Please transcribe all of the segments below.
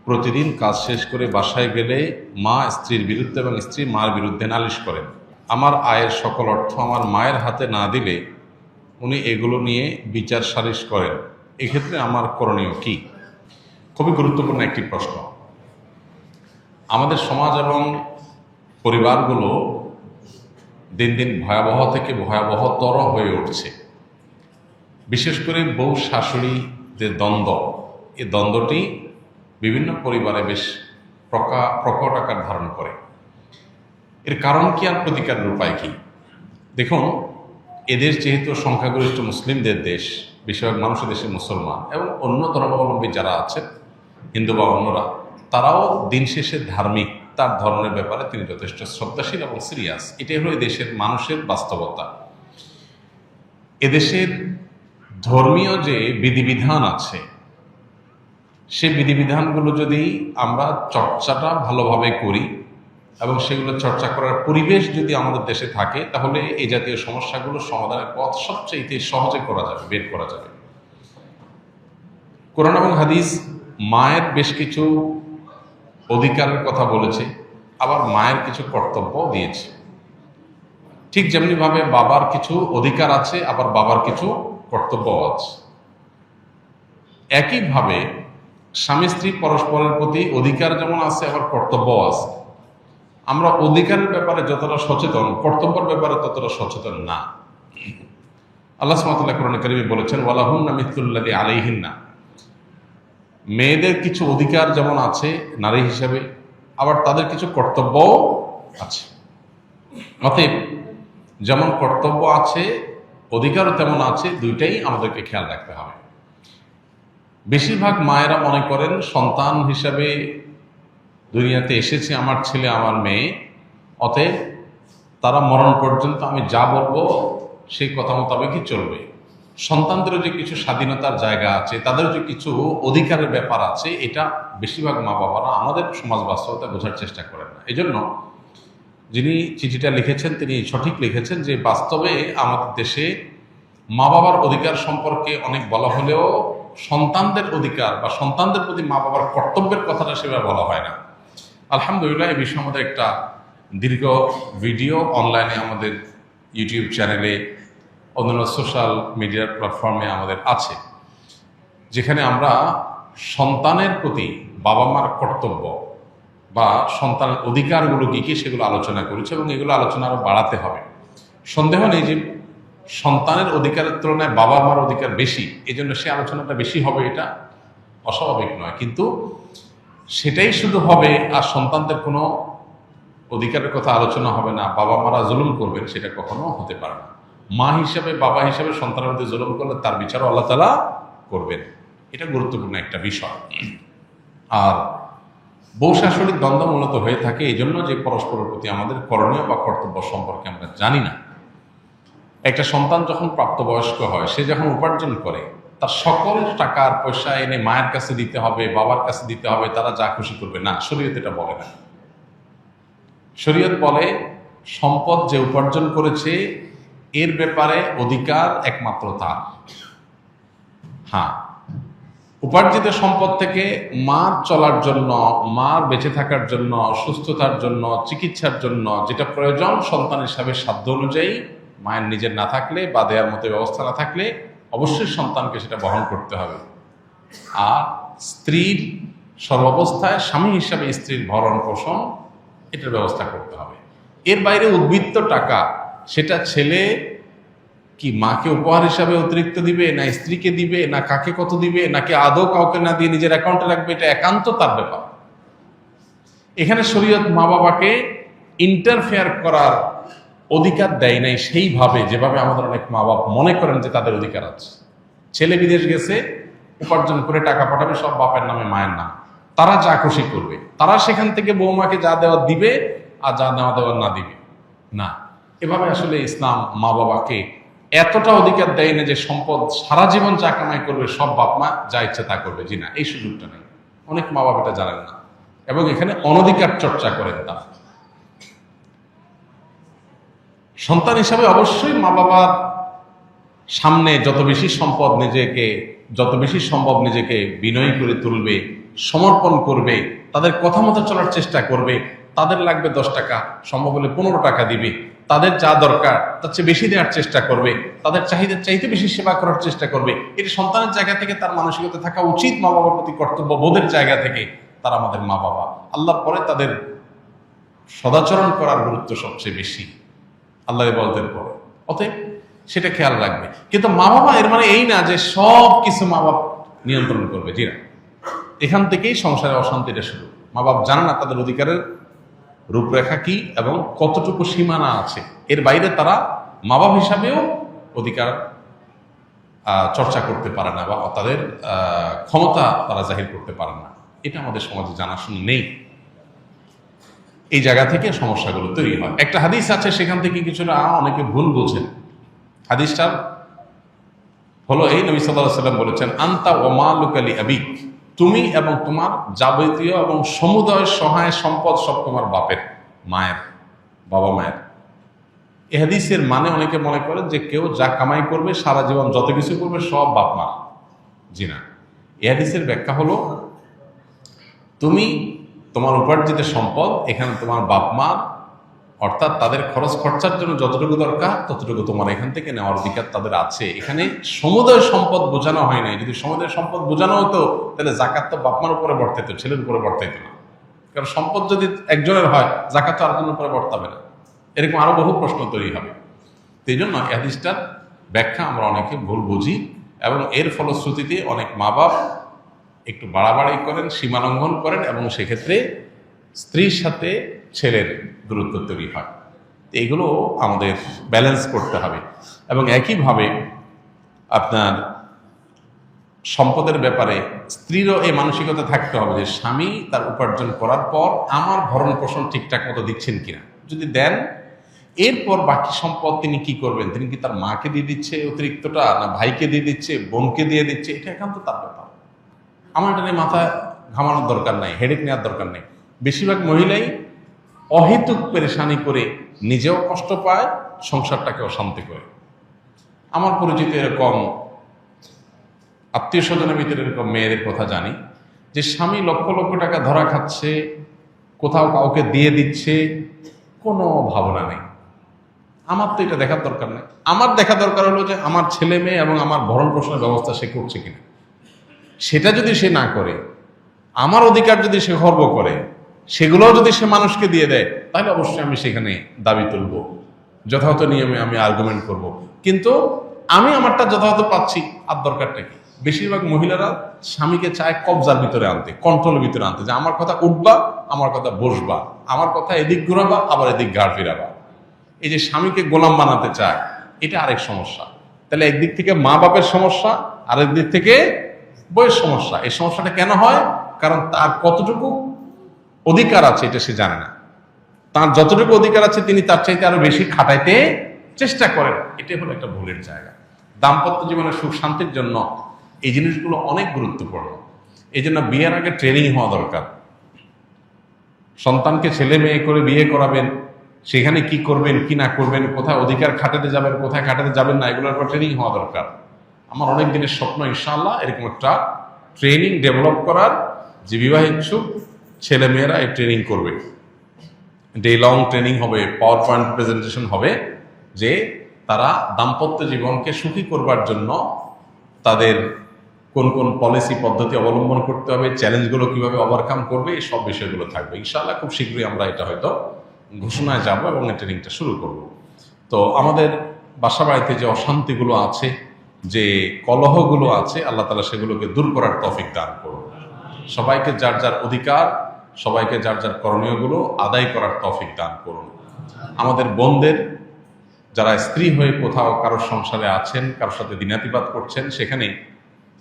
প্রতিদিন কাজ শেষ করে বাসায় গেলে মা স্ত্রীর বিরুদ্ধে এবং স্ত্রী মার বিরুদ্ধে নালিশ করেন। আমার আয়ের সকল অর্থ আমার মায়ের হাতে না দিলে উনি এগুলো নিয়ে বিচার সালিশ করেন। এক্ষেত্রে আমার করণীয় কি? খুবই গুরুত্বপূর্ণ একটি প্রশ্ন। আমাদের সমাজ এবং পরিবারগুলো দিন দিন ভয়াবহ থেকে ভয়াবহতর হয়ে উঠছে। বিশেষ করে বউ শাশুড়িদের দ্বন্দ্ব, এই দ্বন্দ্বটি বিভিন্ন পরিবারে বেশ প্রকট আকার ধারণ করে। এর কারণ কি আর প্রতিকারের উপায় কি? দেখুন, এদেশ যেহেতু সংখ্যাগরিষ্ঠ মুসলিমদের দেশ, বেশিরভাগ মানুষের দেশে মুসলমান এবং অন্য ধর্মাবলম্বী যারা আছেন, হিন্দু বা অন্যরা, তারাও দিন শেষে ধার্মিক, তার ধর্মের ব্যাপারে তিনি যথেষ্ট শ্রদ্ধাশীল এবং সিরিয়াস। এটাই হলো এদেশের মানুষের বাস্তবতা। এদেশের ধর্মীয় যে বিধিবিধান আছে, সেই বিধিবিধানগুলো যদি আমরা চর্চাটা ভালোভাবে করি এবং সেগুলো চর্চা করার পরিবেশ যদি আমাদের দেশে থাকে, তাহলে এই জাতীয় সমস্যাগুলো সমাধানের পথ সবচেয়ে সহজে বের করা যাবে। কোরআন এবং হাদিস মায়ের বেশ কিছু অধিকারের কথা বলেছে, আবার মায়ের কিছু কর্তব্য দিয়েছে। ঠিক যেমনিভাবে বাবার কিছু অধিকার আছে, আবার বাবার কিছু কর্তব্যও আছে। একইভাবে স্বামী স্ত্রী পরস্পরের প্রতি অধিকার যেমন আছে, আবার কর্তব্যও আছে। আমরা অধিকারের ব্যাপারে যতটা সচেতন, কর্তব্যের ব্যাপারে ততটা সচেতন না। আল্লাহ সুবহানাহু ওয়া তাআলা কোরআনে কারীমে বলেছেন, ওয়ালাহুন্না মিসলুল্লাযী আলাইহিন্না। মেয়েদের কিছু অধিকার যেমন আছে নারী হিসেবে, আবার তাদের কিছু কর্তব্যও আছে। অতএব যেমন কর্তব্য আছে, অধিকারও তেমন আছে, দুইটাই আমাদেরকে খেয়াল রাখতে হবে। বেশিরভাগ মায়েরা মনে করেন সন্তান হিসাবে দুনিয়াতে এসেছে আমার ছেলে আমার মেয়ে, অতএব তারা মরণ পর্যন্ত আমি যা বলবো সেই কথা মোতাবেকই চলবে। সন্তানদেরও যে কিছু স্বাধীনতার জায়গা আছে, তাদের যে কিছু অধিকারের ব্যাপার আছে, এটা বেশিরভাগ মা বাবারা আমাদের সমাজ বাস্তবতা বোঝার চেষ্টা করেন না। এই জন্য যিনি চিঠিটা লিখেছেন তিনি সঠিক লিখেছেন যে বাস্তবে আমাদের দেশে মা বাবার অধিকার সম্পর্কে অনেক বলা হলেও সন্তানদের অধিকার বা সন্তানদের প্রতি মা বাবার কর্তব্যের কথাটা সেভাবে বলা হয় না। আলহামদুলিল্লাহ, এই বিষয়ে আমাদের একটা দীর্ঘ ভিডিও অনলাইনে আমাদের ইউটিউব চ্যানেলে, অন্যান্য সোশ্যাল মিডিয়ার প্ল্যাটফর্মে আমাদের আছে, যেখানে আমরা সন্তানের প্রতি বাবা মার কর্তব্য বা সন্তানের অধিকারগুলো কী কী সেগুলো আলোচনা করেছে এবং এগুলো আলোচনা আরও বাড়াতে হবে। সন্দেহ নেই যে সন্তানের অধিকারের তুলনায় বাবা মার অধিকার বেশি, এই জন্য সে আলোচনাটা বেশি হবে, এটা অস্বাভাবিক নয়। কিন্তু সেটাই শুধু হবে আর সন্তানদের কোনো অধিকারের কথা আলোচনা হবে না, বাবা মারা জুলুম করবেন, সেটা কখনো হতে পারে না। মা হিসেবে, বাবা হিসেবে সন্তানের মধ্যে জুলুম করলে তার বিচারও আল্লাহ তাআলা করবেন। এটা গুরুত্বপূর্ণ একটা বিষয়। আর বউ শাশুড়ির দ্বন্দ্ব মূলত হয়ে থাকে এই জন্য যে পরস্পরের প্রতি আমাদের করণীয় বা কর্তব্য সম্পর্কে আমরা জানি না। একটা সন্তান যখন প্রাপ্তবয়স্ক হয়, সে যখন উপার্জন করে, তার সকল টাকার পয়সা এনে মায়ের কাছে দিতে হবে, বাবার কাছে দিতে হবে, তারা যা খুশি করবে না, শরীয়ত এটা বলে না। শরীয়ত বলে সম্পদ যে উপার্জন করেছে এর ব্যাপারে অধিকার একমাত্র তার। হ্যাঁ, উপার্জিত সম্পদ থেকে মার চলার জন্য, মার বেঁচে থাকার জন্য, সুস্থতার জন্য, চিকিৎসার জন্য যেটা প্রয়োজন সন্তান হিসাবে সাধ্য অনুযায়ী, মায়ের নিজের না থাকলে বা দেওয়ার মতো ব্যবস্থা না থাকলে অবশ্যই সন্তানকে সেটা বহন করতে হবে। আর স্ত্রীর সর্বাবস্থায় স্বামী হিসাবে স্ত্রীর ভরণ পোষণ এটার ব্যবস্থা করতে হবে। এর বাইরে উদ্বৃত্ত টাকা সেটা ছেলে কি মাকে উপহার হিসাবে অতিরিক্ত দিবে, না স্ত্রীকে দিবে, না কাকে কত দিবে, নাকি আদৌ কাউকে না দিয়ে নিজের অ্যাকাউন্টে রাখবে, এটা একান্ত তার ব্যাপার। এখানে শরীয়ত মা বাবাকে ইন্টারফেয়ার করার অধিকার দেয় নাই সেইভাবে যেভাবে আমাদের অনেক মা বাবা মনে করেন যে তাদের অধিকার আছে। ছেলে বিদেশ গেছে, উপার্জন করে টাকা পাঠাবে সব বাপের নামে মায়ের নাম, তারা যা খুশি করবে, তারা সেখান থেকে বৌমাকে যা দেওয়া দিবে আর যা নেওয়া দেওয়া না দিবে না। এভাবে আসলে ইসলাম মা বাবাকে এতটা অধিকার দেয় না যে সম্পদ সারা জীবন যা কামাই করবে সব বাপ মা যা ইচ্ছা তা করবে। জি না, এই সুযোগটা নেই। অনেক মা বাবা এটা জানেন না এবং এখানে অনধিকার চর্চা করেন তারা। সন্তান হিসাবে অবশ্যই মা বাবার সামনে যত বেশি সম্ভব নিজেকে বিনয়ী করে তুলবে, সমর্পণ করবে, তাদের কথা মতো চলার চেষ্টা করবে। তাদের লাগবে 10 টাকা, সম্ভব হলে 15 টাকা দিবে। তাদের যা দরকার তার চেয়ে বেশি দেওয়ার চেষ্টা করবে, তাদের চাহিদার চাইতে বেশি সেবা করার চেষ্টা করবে। এটি সন্তানের জায়গা থেকে তার মানসিকতা থাকা উচিত, মা বাবার প্রতি কর্তব্য বোধের জায়গা থেকে। তারা আমাদের মা বাবা, আল্লাহর পরে তাদের সদাচরণ করার গুরুত্ব সবচেয়ে বেশি আল্লাহ বলতেন পরে। অতএব সেটা খেয়াল রাখবে। কিন্তু মা বাবা এর মানে এই না যে সব কিছু মা বাপ নিয়ন্ত্রণ করবে, জি না। এখান থেকেই সংসারে অশান্তিটা শুরু। মা বাপ জানে না তাদের অধিকারের রূপরেখা কি এবং কতটুকু সীমানা আছে। এর বাইরে তারা মা বাপ হিসাবেও অধিকার চর্চা করতে পারে না বা তাদের ক্ষমতা তারা জাহির করতে পারে না। এটা আমাদের সমাজে জানাশোনা নেই। এই জায়গা থেকে সমস্যাগুলো তৈরি হয়। একটা হাদিস আছে, সেখান থেকে কিছুটা অনেকে ভুল বোঝেন। হাদিসটার হলো এই, নবী সাল্লাল্লাহু আলাইহি ওয়াসাল্লাম বলেছেন, আনতা ওয়া মালুকা লি আবিক, তুমি এবং তোমার যাবতীয় এবং সমুদয় সহায় সম্পদ সব তোমার বাপের, মায়ের, বাবা মায়ের। এই হাদিসের মানে অনেকে মনে করেন যে কেউ যা কামাই করবে সারা জীবন যত কিছু করবে সব বাপ মা। জি না, এই হাদিসের ব্যাখ্যা হলো তুমি তোমার উপার্জিত সম্পদ, এখানে তোমার বাপ মা অর্থাৎ তাদের খরচ খরচার জন্য যতটুকু দরকার ততটুকু তোমার এখান থেকে নেওয়ার অধিকার তাদের আছে। এখানে সমুদয় সম্পদ বোঝানো হয় নাই। যদি সমুদয় সম্পদ বোঝানো হতো তাহলে জাকাত তো বাপ মার উপরে বর্তাইতো, ছেলের উপরে বর্তাইতো না। কারণ সম্পদ যদি একজনের হয়, জাকাত তো আরেকজনের উপরে বর্তাবে না। এরকম আরো বহু প্রশ্ন তৈরি হবে। এই জন্য এই হাদিসটার ব্যাখ্যা আমরা অনেকে ভুল বুঝি এবং এর ফলশ্রুতিতে অনেক মা বাপ একটু বাড়াবাড়ি করেন, সীমালঙ্ঘন করেন এবং সেক্ষেত্রে স্ত্রীর সাথে ছেলের দূরত্ব তৈরি হয়। এইগুলো আমাদের ব্যালেন্স করতে হবে। এবং একইভাবে আপনার সম্পদের ব্যাপারে স্ত্রীরও এই মানসিকতা থাকতে হবে যে স্বামী তার উপার্জন করার পর আমার ভরণ পোষণ ঠিকঠাক মতো দিচ্ছেন কিনা। যদি দেন, এরপর বাকি সম্পদ তিনি কি করবেন, তিনি কি তার মাকে দিয়ে দিচ্ছে অতিরিক্তটা, না ভাইকে দিয়ে দিচ্ছে, বোনকে দিয়ে দিচ্ছে, এটা একান্ত তার ব্যাপার। আমার এটা নিয়ে মাথা ঘামানোর দরকার নাই, হেডেক নেওয়ার দরকার নেই। বেশিরভাগ মহিলাই অহেতুক পেরেশানি করে নিজেও কষ্ট পায়, সংসারটাকে অশান্তি করে। আমার পরিচিত এরকম আত্মীয় স্বজনের ভিতরে এরকম মেয়েদের কথা জানি যে স্বামী লক্ষ লক্ষ টাকা ধরা খাচ্ছে, কোথাও কাউকে দিয়ে দিচ্ছে, কোনো ভাবনা নেই। আমার তো এটা দেখার দরকার নেই। আমার দেখা দরকার হলো যে আমার ছেলে মেয়ে এবং আমার ভরণ পোষণের ব্যবস্থা সে করছে কিনা। সেটা যদি সে না করে, আমার অধিকার যদি সে খর্ব করে, সেগুলোও যদি সে মানুষকে দিয়ে দেয়, তাহলে অবশ্যই আমি সেখানে দাবি তুলব, যথাযথ নিয়মে আমি আর্গুমেন্ট করব। কিন্তু আমি আমারটা যথাযথ পাচ্ছি, আর দরকারটা কি? বেশিরভাগ মহিলারা স্বামীকে চায় কবজার ভিতরে আনতে, কন্ট্রোলের ভিতরে আনতে, যে আমার কথা উঠবা, আমার কথা বসবা, আমার কথা এদিক ঘুরাবা, আবার এদিক ঘাড় ফিরাবা। এই যে স্বামীকে গোলাম বানাতে চায়, এটা আরেক সমস্যা। তাহলে একদিক থেকে মা বাপের সমস্যা, আরেক দিক থেকে বইয়ের সমস্যা। এই সমস্যাটা কেন হয়? কারণ তার কতটুকু অধিকার আছে এটা সে জানে না। তার যতটুকু অধিকার আছে তিনি তার চাইতে আরো বেশি খাটাইতে চেষ্টা করেন। এটাই হলো একটা ভুলের জায়গা। দাম্পত্য জীবনের সুখ শান্তির জন্য এই জিনিসগুলো অনেক গুরুত্বপূর্ণ। এই জন্য বিয়ের আগে ট্রেনিং হওয়া দরকার। সন্তানকে ছেলে মেয়ে করে বিয়ে করাবেন, সেখানে কি করবেন কি না করবেন, কোথায় অধিকার খাটাতে যাবেন, কোথায় খাটাতে যাবেন না, এগুলোর উপর ট্রেনিং হওয়া দরকার। আমার অনেক দিনের স্বপ্ন ইনশাআল্লাহ এরকম একটা ট্রেনিং ডেভেলপ করার, যে বিবাহ ইচ্ছুক ছেলে মেয়েরা এই ট্রেনিং করবে। ডে লং ট্রেনিং হবে, পাওয়ার পয়েন্ট প্রেজেন্টেশন হবে, যে তারা দাম্পত্য জীবনকে সুখী করবার জন্য তাদের কোন কোন পলিসি পদ্ধতি অবলম্বন করতে হবে, চ্যালেঞ্জগুলো কিভাবে ওভারকাম করবে, এই সব বিষয়গুলো থাকবে। ইনশাআল্লাহ খুব শীঘ্রই আমরা এটা হয়তো ঘোষণায় যাব এবং এই ট্রেনিংটা শুরু করব। তো আমাদের বাসা বাড়িতে যে অশান্তিগুলো আছে, যে কলহগুলো আছে, আল্লাহ তাআলা সেগুলোকে দূর করার তৌফিক দান করুন। সবাইকে যার যার অধিকার, সবাইকে যার যার করণীয়গুলো আদায় করার তৌফিক দান করুন। আমাদের বোনদের যারা স্ত্রী হয়ে কোথাও কারোর সংসারে আছেন, কারোর সাথে দিনাতিপাত করছেন, সেখানে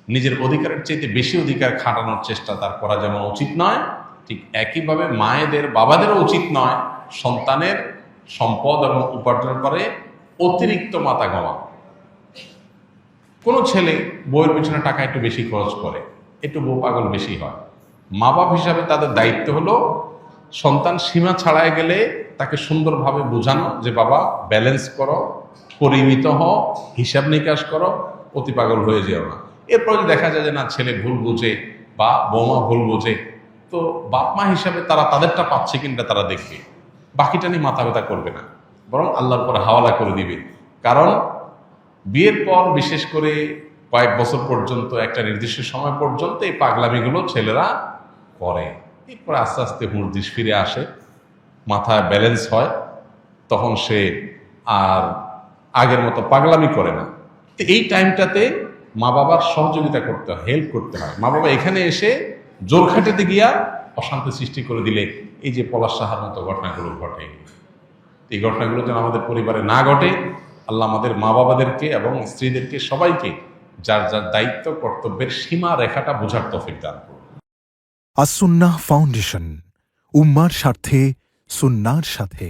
নিজের অধিকারের চাইতে বেশি অধিকার খাটানোর চেষ্টা তার করা যেমন উচিত নয়, ঠিক একইভাবে মায়েদের বাবাদেরও উচিত নয় সন্তানের সম্পদ এবং উপার্জনের পরে অতিরিক্ত মাথা ঘামা। কোনো ছেলে বউয়ের পিছনে টাকা একটু বেশি খরচ করে, একটু বউ পাগল বেশি হয়। মা বাপ হিসাবে তাদের দায়িত্ব হলো সন্তান সীমা ছাড়ায় গেলে তাকে সুন্দরভাবে বোঝানো যে বাবা ব্যালেন্স করো, পরিমিত হও, হিসাব নিকাশ করো, অতি পাগল হয়ে যেও না। এরপর যদি দেখা যায় যে না ছেলে ভুল বুঝে বা বৌমা ভুল বোঝে, তো বাপ মা হিসাবে তারা তাদেরটা পাচ্ছে কিনা তারা দেখবে, বাকিটা নিয়ে মাথা ব্যথা করবে না, বরং আল্লাহর পরে হাওয়ালা করে দিবে। কারণ বিয়ের পর বিশেষ করে কয়েক বছর পর্যন্ত, একটা নির্দিষ্ট সময় পর্যন্ত এই পাগলামিগুলো ছেলেরা করে। এরপরে আস্তে আস্তে হুঁশ ফিরে আসে, মাথায় ব্যালেন্স হয়, তখন সে আর আগের মতো পাগলামি করে না। তো এই টাইমটাতে মা বাবার সহযোগিতা করতে হয়, হেল্প করতে হয়। মা বাবা এখানে এসে জোর খাটাতে গিয়া অশান্তি সৃষ্টি করে দিলে এই যে পলাশ সাহার মতো ঘটনাগুলো ঘটে, এই ঘটনাগুলো যেন আমাদের পরিবারে না ঘটে, আল্লাহ আমাদের মা বাবাদেরকে এবং স্ত্রীদেরকে সবাইকে যার যার দায়িত্ব কর্তব্যের সীমা রেখাটা বোঝার তৌফিক দান করুন। আসুন্নাহ ফাউন্ডেশন, উম্মার স্বার্থে সুন্নাহর সাথে।